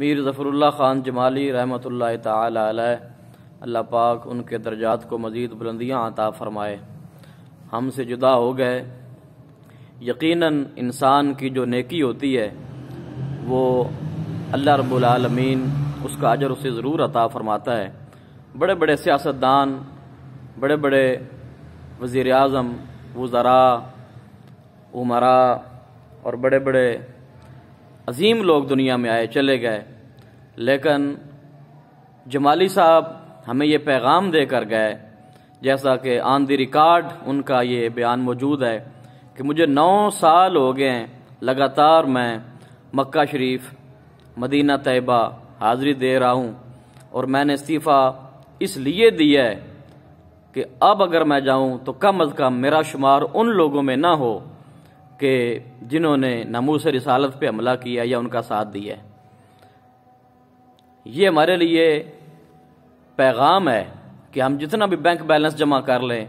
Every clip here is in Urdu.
میر ظفر اللہ خان جمالی رحمۃ اللہ تعالی علیہ، اللہ پاک ان کے درجات کو مزید بلندیاں عطا فرمائے۔ ہم سے جدا ہو گئے، یقیناً انسان کی جو نیکی ہوتی ہے وہ اللہ رب العالمین اس کا اجر اسے ضرور عطا فرماتا ہے۔ بڑے بڑے سیاستدان، بڑے بڑے وزیر اعظم، وزراء، امراء اور بڑے بڑے عظیم لوگ دنیا میں آئے چلے گئے، لیکن جمالی صاحب ہمیں یہ پیغام دے کر گئے، جیسا کہ آن دی ریکارڈ ان کا یہ بیان موجود ہے کہ مجھے 9 سال ہو گئے ہیں لگاتار میں مکہ شریف، مدینہ طیبہ حاضری دے رہا ہوں، اور میں نے استعفیٰ اس لیے دیا ہے کہ اب اگر میں جاؤں تو کم از کم میرا شمار ان لوگوں میں نہ ہو کہ جنہوں نے ناموس رسالت پہ حملہ کیا یا ان کا ساتھ دیا ہے۔ یہ ہمارے لیے پیغام ہے کہ ہم جتنا بھی بینک بیلنس جمع کر لیں،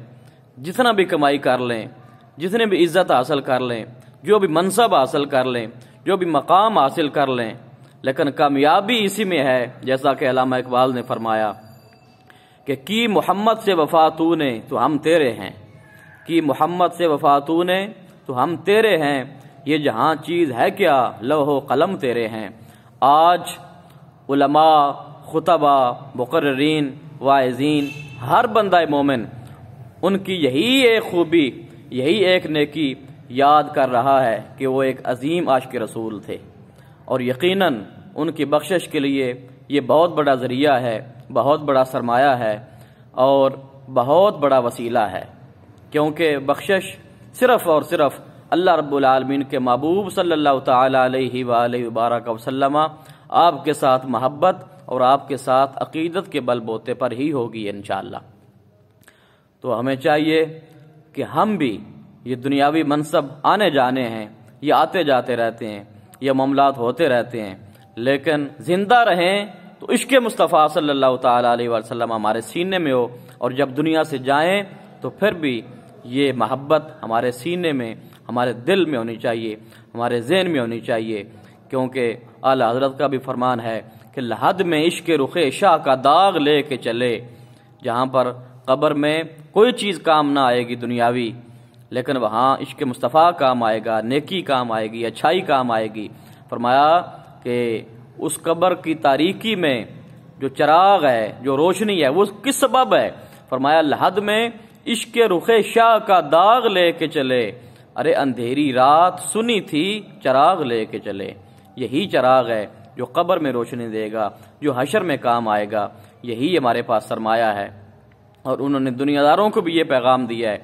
جتنا بھی کمائی کر لیں، جتنے بھی عزت حاصل کر لیں، جو بھی منصب حاصل کر لیں، جو بھی مقام حاصل کر لیں، لیکن کامیابی اسی میں ہے، جیسا کہ علامہ اقبال نے فرمایا کہ کی محمد سے وفا تو نے تو ہم تیرے ہیں، کی محمد سے وفا تو نے تو ہم تیرے ہیں، یہ جہاں چیز ہے کیا لوح و قلم تیرے ہیں۔ آج علماء، خطبہ، مقررین، واعظین، ہر بندہ مومن ان کی یہی ایک خوبی، یہی ایک نیکی یاد کر رہا ہے کہ وہ ایک عظیم عاشق رسول تھے، اور یقیناً ان کی بخشش کے لیے یہ بہت بڑا ذریعہ ہے، بہت بڑا سرمایہ ہے اور بہت بڑا وسیلہ ہے، کیونکہ بخشش صرف اور صرف اللہ رب العالمین کے محبوب صلی اللہ تعالی علیہ وآلہ وبارک وسلم آپ کے ساتھ محبت اور آپ کے ساتھ عقیدت کے بل بوتے پر ہی ہوگی انشاءاللہ۔ تو ہمیں چاہیے کہ ہم بھی، یہ دنیاوی منصب آنے جانے ہیں، یہ آتے جاتے رہتے ہیں، یہ معاملات ہوتے رہتے ہیں، لیکن زندہ رہیں تو عشق مصطفیٰ صلی اللہ تعالی علیہ وسلم ہمارے سینے میں ہو، اور جب دنیا سے جائیں تو پھر بھی یہ محبت ہمارے سینے میں، ہمارے دل میں ہونی چاہیے، ہمارے ذہن میں ہونی چاہیے، کیونکہ اعلیٰ حضرت کا بھی فرمان ہے کہ لحد میں عشق رخ شاہ کا داغ لے کے چلے، جہاں پر قبر میں کوئی چیز کام نہ آئے گی دنیاوی، لیکن وہاں عشق مصطفیٰ کام آئے گا، نیکی کام آئے گی، اچھائی کام آئے گی۔ فرمایا کہ اس قبر کی تاریکی میں جو چراغ ہے، جو روشنی ہے، وہ کس سبب ہے؟ فرمایا لحد میں عشق رخ شاہ کا داغ لے کے چلے، ارے اندھیری رات سنی تھی چراغ لے کے چلے۔ یہی چراغ ہے جو قبر میں روشنی دے گا، جو حشر میں کام آئے گا، یہی ہمارے پاس سرمایہ ہے۔ اور انہوں نے دنیا داروں کو بھی یہ پیغام دیا ہے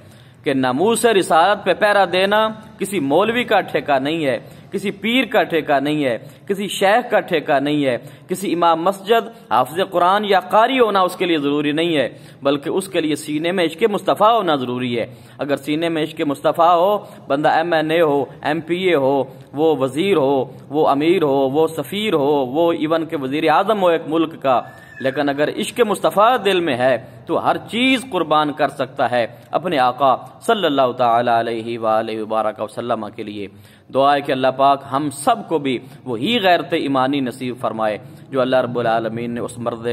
کہ ناموس رسالت پہ پہرا دینا کسی مولوی کا ٹھیکہ نہیں ہے، کسی پیر کا ٹھیکہ نہیں ہے، کسی شیخ کا ٹھیکہ نہیں ہے، کسی امام مسجد، حافظ قرآن یا قاری ہونا اس کے لیے ضروری نہیں ہے، بلکہ اس کے لیے سینے میں عشق مصطفیٰ ہونا ضروری ہے۔ اگر سینے میں عشق مصطفیٰ ہو، بندہ MNA ہو، MPA ہو، وہ وزیر ہو، وہ امیر ہو، وہ سفیر ہو، وہ ایون کے وزیر اعظم ہو ایک ملک کا، لیکن اگر عشق مصطفیٰ دل میں ہے تو ہر چیز قربان کر سکتا ہے اپنے آقا صلی اللہ تعالی علیہ وآلہ وبارک وسلم کے لیے۔ دعا ہے کہ اللہ پاک ہم سب کو بھی وہی غیرت ایمانی نصیب فرمائے جو اللہ رب العالمین نے اس مرد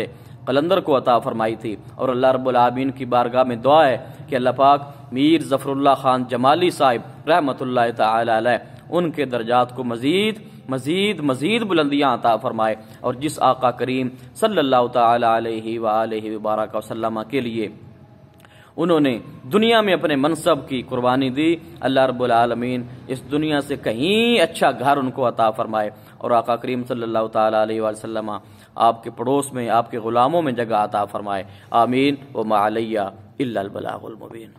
قلندر کو عطا فرمائی تھی، اور اللہ رب العالمین کی بارگاہ میں دعا ہے کہ اللہ پاک میر ظفر اللہ خان جمالی صاحب رحمۃ اللہ تعالی علیہ ان کے درجات کو مزید بلندیاں عطا فرمائے، اور جس آقا کریم صلی اللہ تعالی علیہ وآلہ وبارک وسلم کے لیے انہوں نے دنیا میں اپنے منصب کی قربانی دی، اللہ رب العالمین اس دنیا سے کہیں اچھا گھر ان کو عطا فرمائے، اور آقا کریم صلی اللہ تعالی علیہ وسلم آپ کے پڑوس میں، آپ کے غلاموں میں جگہ عطا فرمائے۔ آمین۔ وما علیہ الا البلاغ المبین۔